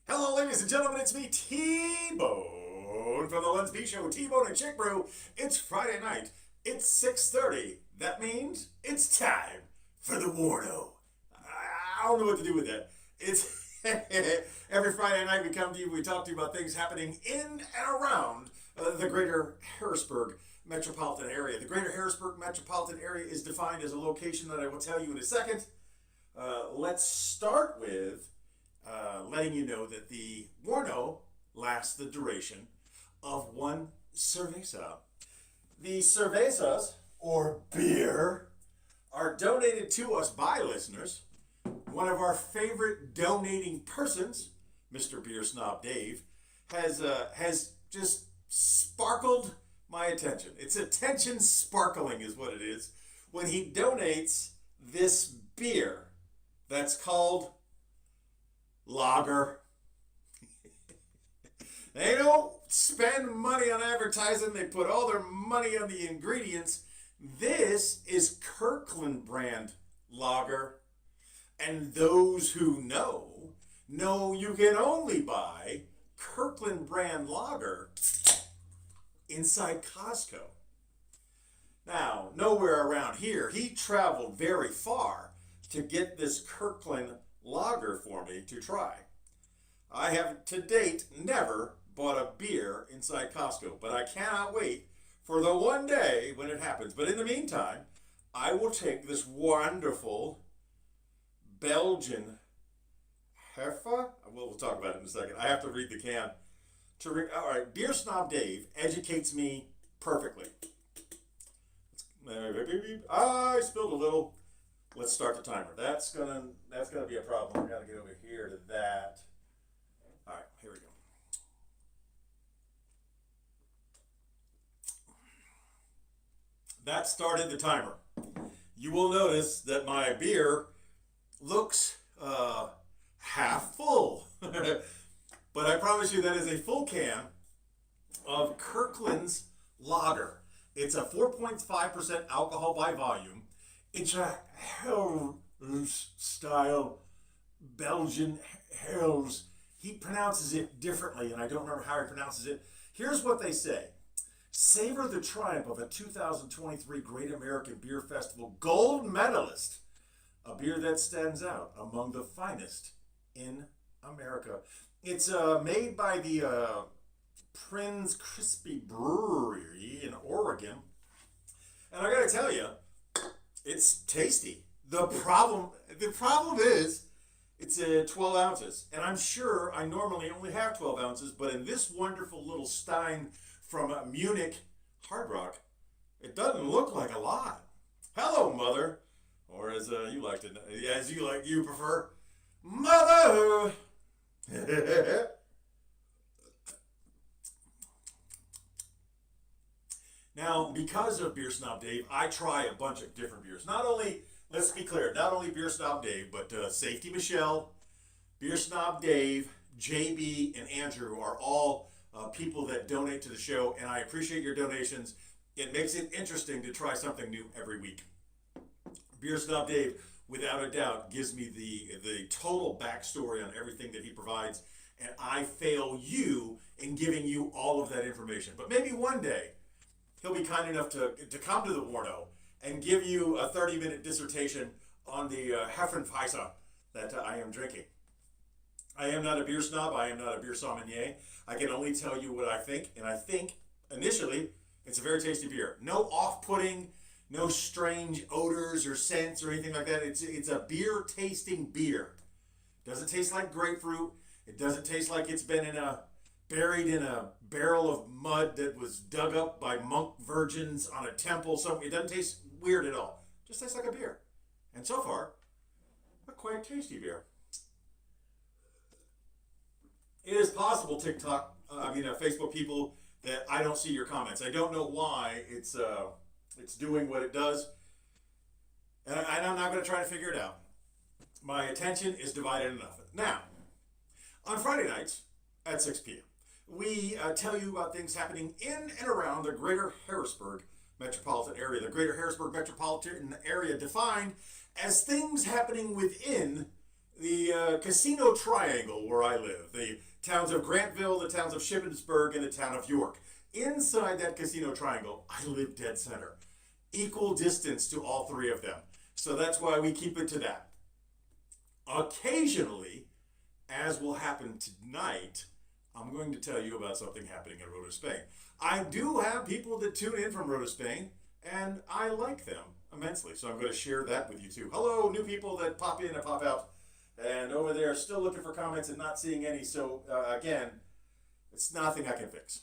Hello, ladies and gentlemen, it's me, T-Bone, from the Lens B Show, T-Bone and Chick Brew. It's Friday night. It's 6:30. That means it's time for the WARNO. I don't know what to do with that. It's every Friday night we come to you, we talk to you about things happening in and around the greater Harrisburg metropolitan area. The greater Harrisburg metropolitan area is defined as a location that I will tell you in a second. Let's start with letting you know that the Warno lasts the duration of one cerveza. The cervezas, or beer, are donated to us by listeners. One of our favorite donating persons, Mr. Beer Snob Dave, has just sparkled my attention. It's attention sparkling is what it is when he donates this beer that's called lager. They don't spend money on advertising, they put all their money on the ingredients. This is Kirkland brand lager. And those who know you can only buy Kirkland brand lager inside Costco. Now, nowhere around here, he traveled very far to get this Kirkland lager for me to try. I have to date never bought a beer inside Costco, but I cannot wait for the one day when it happens. But in the meantime, I will take this wonderful Belgian Heffa. We'll talk about it in a second. I have to read the can. All right, Beer Snob Dave educates me perfectly. I spilled a little. Let's start the timer. That's gonna be a problem. We gotta get over here to that. All right, here we go. That started the timer. You will notice that my beer looks half full, but I promise you that is a full can of Kirkland's lager. It's a 4.5% alcohol by volume. It's a Helles style Belgian Helles. He pronounces it differently, and I don't remember how he pronounces it. Here's what they say. Savor the triumph of a 2023 Great American Beer Festival gold medalist. A beer that stands out among the finest in America. It's made by the Prince Crispy Brewery in Oregon. And I gotta tell you, it's tasty. The problem is it's 12 ounces. And I'm sure I normally only have 12 ounces, but in this wonderful little stein from Munich Hard Rock, it doesn't look like a lot. Hello, mother. Or as you prefer, mother. Now, because of Beer Snob Dave, I try a bunch of different beers. Not only, let's be clear, not only Beer Snob Dave, but Safety Michelle, Beer Snob Dave, JB, and Andrew are all people that donate to the show, and I appreciate your donations. It makes it interesting to try something new every week. Beer Snob Dave, without a doubt, gives me the total backstory on everything that he provides, and I fail you in giving you all of that information. But maybe one day, he'll be kind enough to come to the Warno and give you a 30-minute dissertation on the Heffenweisse that I am drinking. I am not a beer snob. I am not a beer sommelier. I can only tell you what I think, and I think, initially, it's a very tasty beer. No off-putting, no strange odors or scents or anything like that. It's a beer-tasting beer. Doesn't taste like grapefruit. It doesn't taste like it's been buried in a barrel of mud that was dug up by monk virgins on a temple. So it doesn't taste weird at all. It just tastes like a beer. And so far, a quite tasty beer. It is possible, Facebook people, that I don't see your comments. I don't know why it's doing what it does. And I'm not going to try to figure it out. My attention is divided enough. Now, on Friday nights at 6 p.m., we tell you about things happening in and around the greater Harrisburg metropolitan area. The greater Harrisburg metropolitan area defined as things happening within the Casino Triangle where I live, the towns of Grantville, the towns of Shippensburg, and the town of York. Inside that Casino Triangle, I live dead center, equal distance to all three of them. So that's why we keep it to that. Occasionally, as will happen tonight, I'm going to tell you about something happening in Rota, Spain. I do have people that tune in from Rota, Spain, and I like them immensely. So I'm going to share that with you too. Hello, new people that pop in and pop out. And over there, still looking for comments and not seeing any. So again, it's nothing I can fix.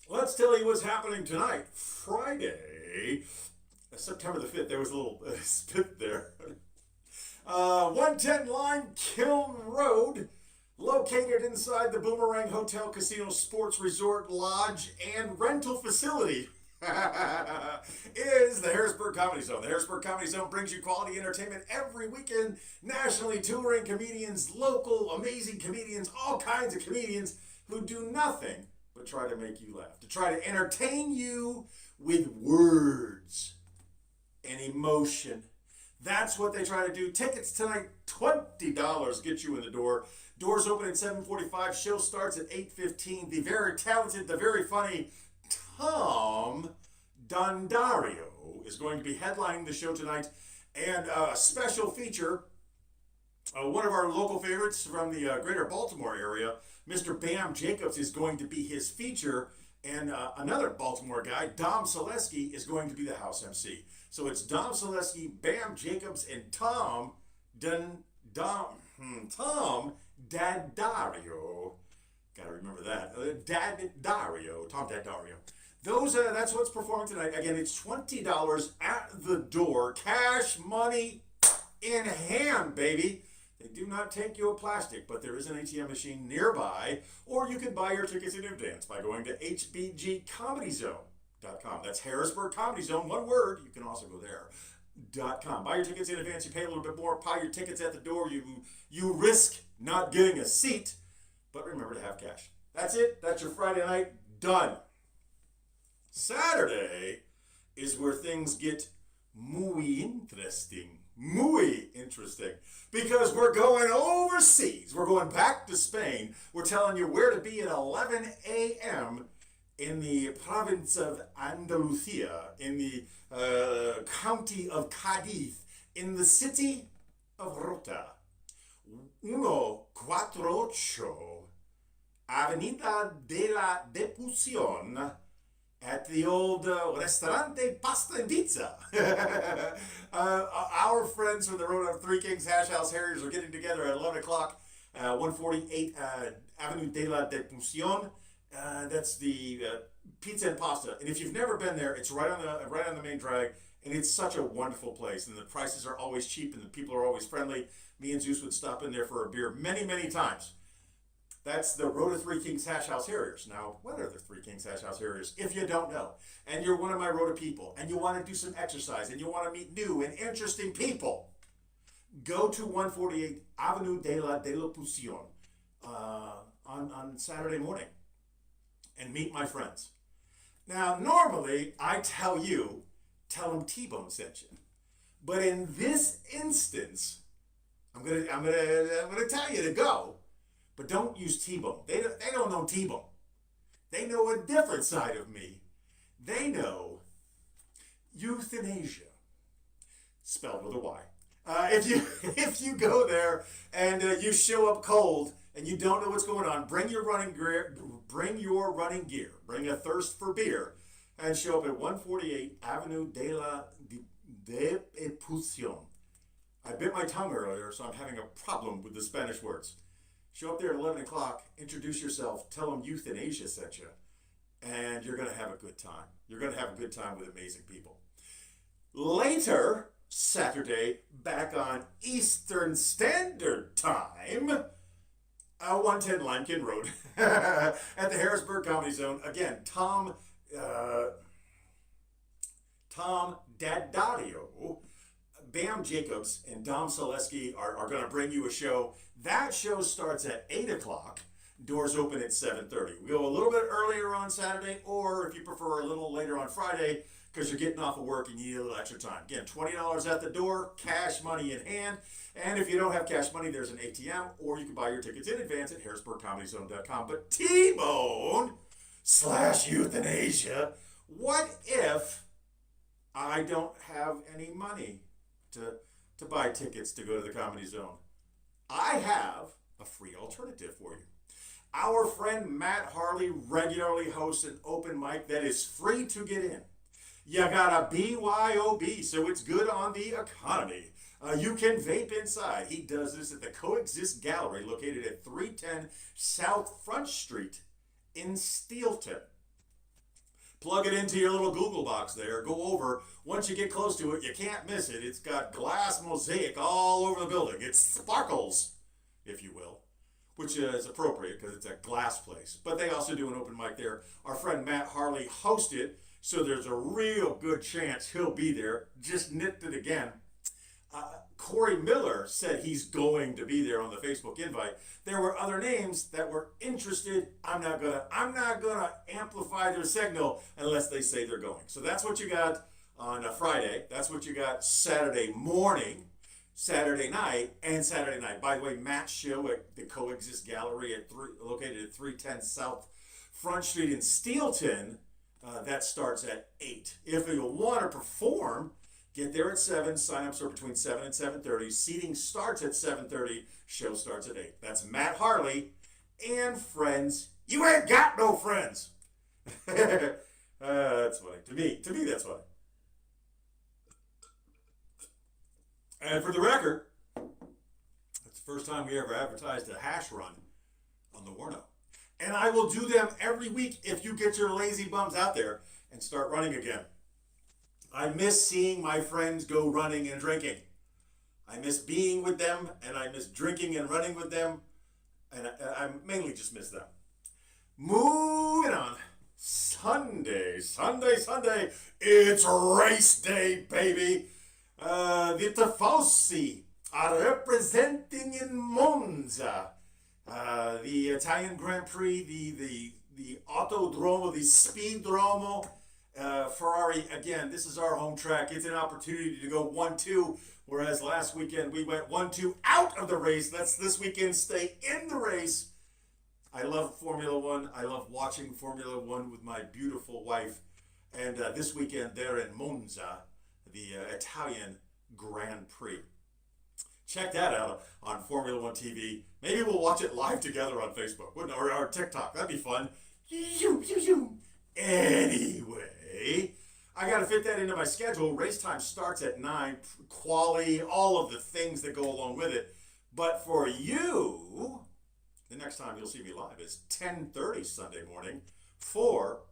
Let's tell you what's happening tonight. Friday, September the 5th. There was a little spit there. 110 Lime Kiln Road, located inside the Boomerang Hotel Casino Sports Resort Lodge and Rental Facility, is the Harrisburg Comedy Zone. The Harrisburg Comedy Zone brings you quality entertainment every weekend. Nationally touring comedians, local amazing comedians, all kinds of comedians who do nothing but try to make you laugh, to try to entertain you with words and emotion. That's what they try to do. Tickets tonight, $20 get you in the door. Doors open at 7:45. Show starts at 8:15. The very talented, the very funny Tom Dondario is going to be headlining the show tonight. And a special feature, one of our local favorites from the greater Baltimore area, Mr. Bam Jacobs, is going to be his feature. And another Baltimore guy, Dom Selesky, is going to be the house MC. So it's Dom Selesky, Bam Jacobs, and Tom Daddario. Gotta remember that. Tom Daddario. That's what's performing tonight. Again, it's $20 at the door. Cash money in hand, baby. They do not take you a plastic, but there is an ATM machine nearby, or you can buy your tickets in advance by going to hbgcomedyzone.com. That's Harrisburg Comedy Zone, one word. You can also go there. .com. Buy your tickets in advance. You pay a little bit more. Buy your tickets at the door. You risk not getting a seat, but remember to have cash. That's it. That's your Friday night. Done. Saturday is where things get muy interesting. Muy interesting. Because we're going overseas. We're going back to Spain. We're telling you where to be at 11 a.m. in the province of Andalusia, in the county of Cadiz, in the city of Rota. 148 Avenida de la Depusión, at the old Restaurante Pasta and Pizza. Our friends from the Road of Three Kings Hash House Harriers are getting together at 11 o'clock, 148 Avenue de la Depusión. That's the pizza and pasta. And if you've never been there, it's right on the main drag, and it's such a wonderful place. And the prices are always cheap, and the people are always friendly. Me and Zeus would stop in there for a beer many, many times. That's the Road of Three Kings Hash House Harriers. Now, what are the Three Kings Hash House Harriers? If you don't know, and you're one of my Rota people, and you want to do some exercise, and you want to meet new and interesting people, go to 148 Avenue de la Depusión on Saturday morning and meet my friends. Now, normally, I tell them T-Bone sent you. But in this instance, I'm gonna tell you to go. But don't use T-Bone. They don't know T-Bone. They know a different side of me. They know euthanasia, spelled with a Y. If you go there and you show up cold and you don't know what's going on, bring your running gear. Bring a thirst for beer, and show up at 148 Avenue de la Depusión. I bit my tongue earlier, so I'm having a problem with the Spanish words. Show up there at 11 o'clock, introduce yourself, tell them euthanasia sent you, and you're going to have a good time. You're going to have a good time with amazing people. Later, Saturday, back on Eastern Standard Time, 110 Limekiln Road at the Harrisburg Comedy Zone. Again, Tom Daddario, Bam Jacobs, and Dom Selesky are going to bring you a show. That show starts at 8 o'clock. Doors open at 7:30. We go a little bit earlier on Saturday, or if you prefer a little later on Friday, because you're getting off of work and you need a little extra time. Again, $20 at the door, cash money in hand. And if you don't have cash money, there's an ATM, or you can buy your tickets in advance at harrisburgcomedyzone.com. But T-Bone / euthanasia, what if I don't have any money to buy tickets to go to the Comedy Zone? I have a free alternative for you. Our friend Matt Harley regularly hosts an open mic that is free to get in. You gotta BYOB, so it's good on the economy. You can vape inside. He does this at the Coexist Gallery, located at 310 South Front Street in Steelton. Plug it into your little Google box there. Go over. Once you get close to it, you can't miss it. It's got glass mosaic all over the building. It sparkles, if you will, which is appropriate because it's a glass place. But they also do an open mic there. Our friend Matt Harley hosts it, so there's a real good chance he'll be there. Just nipped it again. Corey Miller said he's going to be there on the Facebook invite. There were other names that were interested. I'm not gonna amplify their signal unless they say they're going. So that's what you got on a Friday. That's what you got Saturday morning, Saturday night, and Saturday night. By the way, Matt's show at the Coexist Gallery located at 310 South Front Street in Steelton. That starts at 8. If you want to perform, get there at 7. Sign-ups are between 7 and 7:30. Seating starts at 7:30. Show starts at 8. That's Matt Harley and friends. You ain't got no friends. That's funny. To me, that's funny. And for the record, that's the first time we ever advertised a hash run on the WARNO. And I will do them every week if you get your lazy bums out there and start running again. I miss seeing my friends go running and drinking. I miss being with them, and I miss drinking and running with them, and I mainly just miss them. Moving on. Sunday. It's race day, baby. The Tifosi are representing in Monza. The Italian Grand Prix, the Autodromo, the Speedromo. Ferrari, again, this is our home track. It's an opportunity to go 1-2, whereas last weekend we went 1-2 out of the race. Let's this weekend stay in the race. I love Formula One. I love watching Formula One with my beautiful wife. And this weekend they're in Monza, the Italian Grand Prix. Check that out on Formula One TV. Maybe we'll watch it live together on Facebook or TikTok. That'd be fun. Anyway, I got to fit that into my schedule. Race time starts at 9. Quali, all of the things that go along with it. But for you, the next time you'll see me live is 10:30 Sunday morning for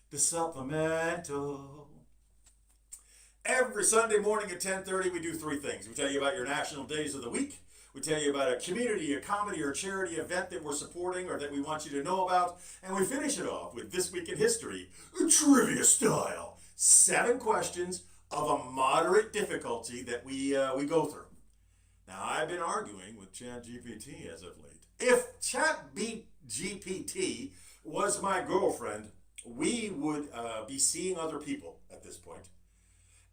the supplemental. Every Sunday morning at 10:30, we do 3 things. We tell you about your national days of the week. We tell you about a community, a comedy, or a charity event that we're supporting or that we want you to know about. And we finish it off with This Week in History, trivia style. 7 questions of a moderate difficulty that we go through. Now, I've been arguing with ChatGPT as of late. If ChatGPT was my girlfriend, we would be seeing other people at this point.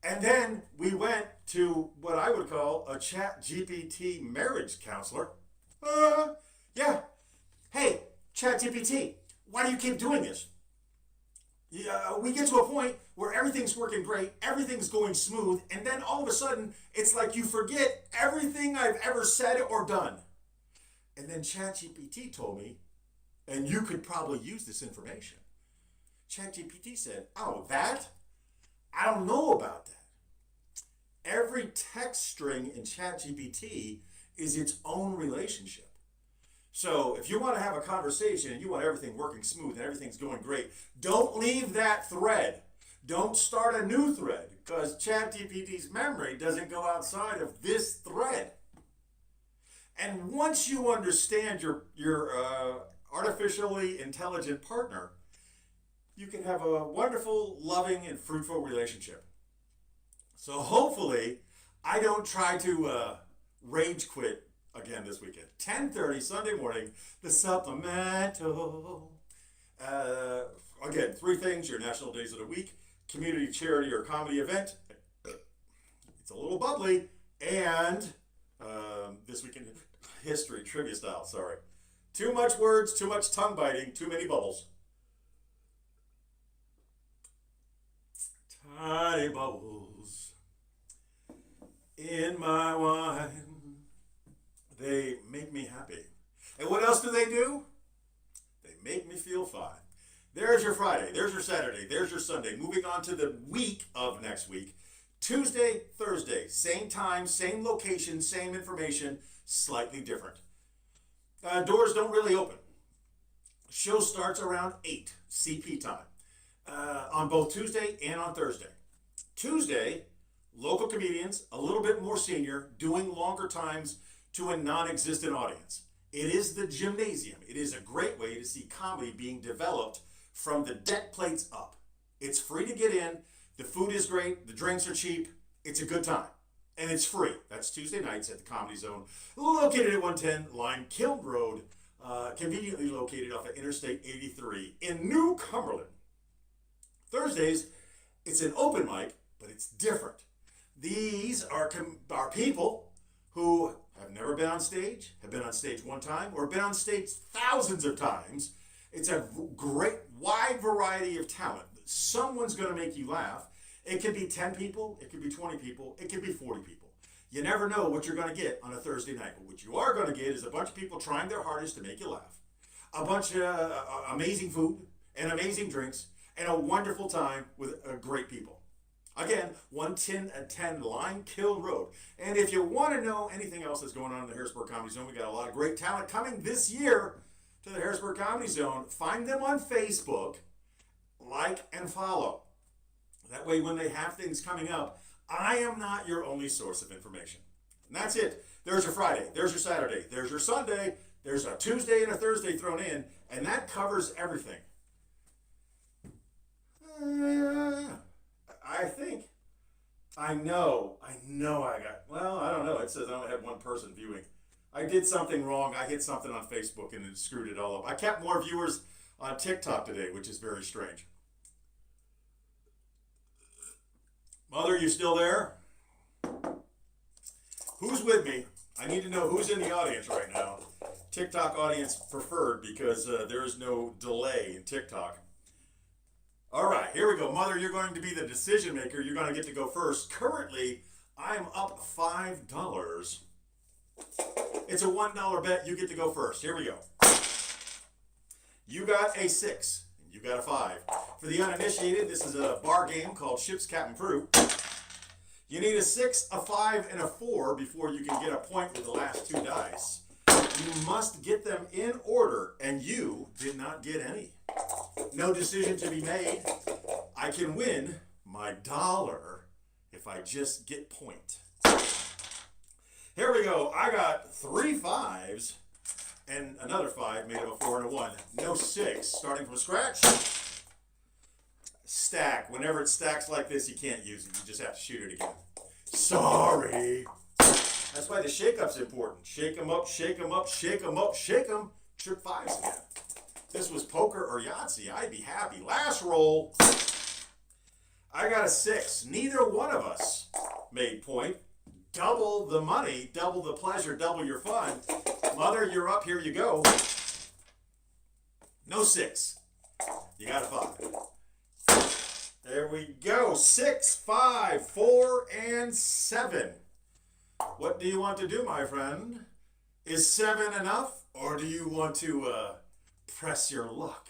And then we went to what I would call a ChatGPT marriage counselor. Yeah. Hey, ChatGPT, why do you keep doing this? We get to a point where everything's working great, everything's going smooth, and then all of a sudden, it's like you forget everything I've ever said or done. And then ChatGPT told me, and you could probably use this information. ChatGPT said, oh, that? I don't know about that. Every text string in ChatGPT is its own relationship. So if you want to have a conversation and you want everything working smooth and everything's going great, don't leave that thread. Don't start a new thread because ChatGPT's memory doesn't go outside of this thread. And once you understand your artificially intelligent partner, you can have a wonderful, loving, and fruitful relationship. So hopefully, I don't try to rage quit again this weekend. 10:30 Sunday morning, the supplemental. Again, 3 things, your national days of the week. community charity or comedy event. It's a little bubbly, and this week in history, trivia style, sorry. Too much words, too much tongue biting, too many bubbles. Tiny bubbles in my wine, they make me happy. And what else do? They make me feel fine. There's your Friday, there's your Saturday, there's your Sunday. Moving on to the week of next week. Tuesday, Thursday, same time, same location, same information, slightly different. Doors don't really open. Show starts around 8 CP time on both Tuesday and on Thursday. Tuesday, local comedians, a little bit more senior, doing longer times to a non-existent audience. It is the gymnasium. It is a great way to see comedy being developed from the deck plates up. It's free to get in. The food is great. The drinks are cheap. It's a good time. And it's free. That's Tuesday nights at the Comedy Zone, located at 110 Lime Kiln Road, conveniently located off of Interstate 83 in New Cumberland. Thursdays, it's an open mic, but it's different. These are people who have never been on stage, have been on stage one time, or been on stage thousands of times. It's a great, wide variety of talent. Someone's going to make you laugh. It could be 10 people, it could be 20 people, it could be 40 people. You never know what you're going to get on a Thursday night, but what you are going to get is a bunch of people trying their hardest to make you laugh. A bunch of amazing food and amazing drinks and a wonderful time with great people. Again, 110 Lime Kiln Road. And if you want to know anything else that's going on in the Harrisburg Comedy Zone, we got a lot of great talent coming this year to the Harrisburg Comedy Zone. Find them on Facebook, like and follow. That way, when they have things coming up, I am not your only source of information. And that's it. There's your Friday. There's your Saturday. There's your Sunday. There's a Tuesday and a Thursday thrown in, and that covers everything. I know I got, well, I don't know. It says I only had one person viewing. I did something wrong. I hit something on Facebook and it screwed it all up. I kept more viewers on TikTok today, which is very strange. Mother, you still there? Who's with me? I need to know who's in the audience right now. TikTok audience preferred because there is no delay in TikTok. All right, here we go. Mother, you're going to be the decision maker. You're going to get to go first. Currently, I'm up $5. It's a $1 bet. You get to go first. Here we go. You got a 6. You got a 5. For the uninitiated, this is a bar game called Ship's Captain Crew. You need a 6, a 5, and a 4 before you can get a point with the last 2 dice. You must get them in order, and you did not get any. No decision to be made. I can win my dollar if I just get point. Here we go. I got 3 5s and another 5 made of a 4 and a 1. No 6. Starting from scratch. Stack. Whenever it stacks like this, you can't use it. You just have to shoot it again. Sorry. That's why the shake-up's important. Shake them up, shake them up, shake them up, shake them. Trip 5s again. This was poker or Yahtzee. I'd be happy. Last roll. I got a 6. Neither one of us made point. Double the money, double the pleasure, double your fun. Mother, you're up. Here you go. No 6. You got a 5. There we go. 6, 5, 4, and 7. What do you want to do, my friend? Is 7 enough, or do you want to press your luck?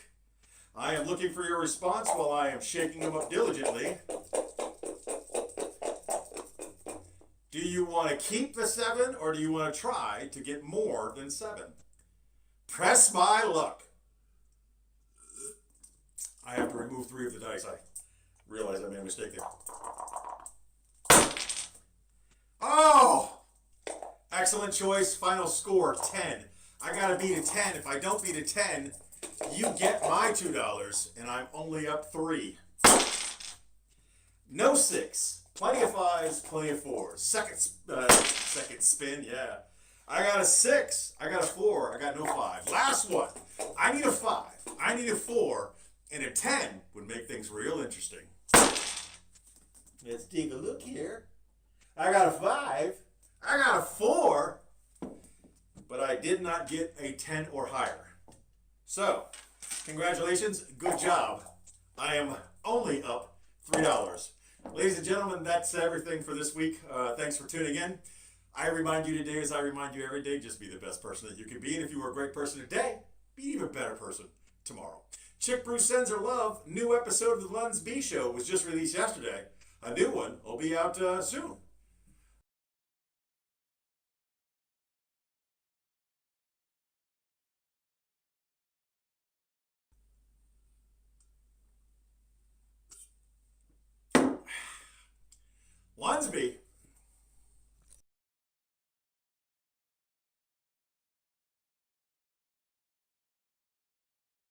I am looking for your response while I am shaking them up diligently. Do you want to keep the 7, or do you want to try to get more than 7? Press my luck. I have to remove 3 of the dice. I realize I made a mistake there. Oh! Excellent choice. Final score, 10. I gotta beat a 10. If I don't beat a 10, you get my $2, and I'm only up 3. No 6. Plenty of 5s, plenty of 4s. Second spin, yeah. I got a 6. I got a 4. I got no 5. Last one. I need a 5. I need a 4. And a 10 would make things real interesting. Let's take a look here. I got a 5. I got a 4. But I did not get a 10 or higher. So, congratulations. Good job. I am only up $3. Ladies and gentlemen, that's everything for this week. Thanks for tuning in. I remind you today, as I remind you every day, just be the best person that you can be. And if you were a great person today, be an even better person tomorrow. Chick Bruce sends her love. New episode of the Luns B Show was just released yesterday. A new one will be out soon. Lunsby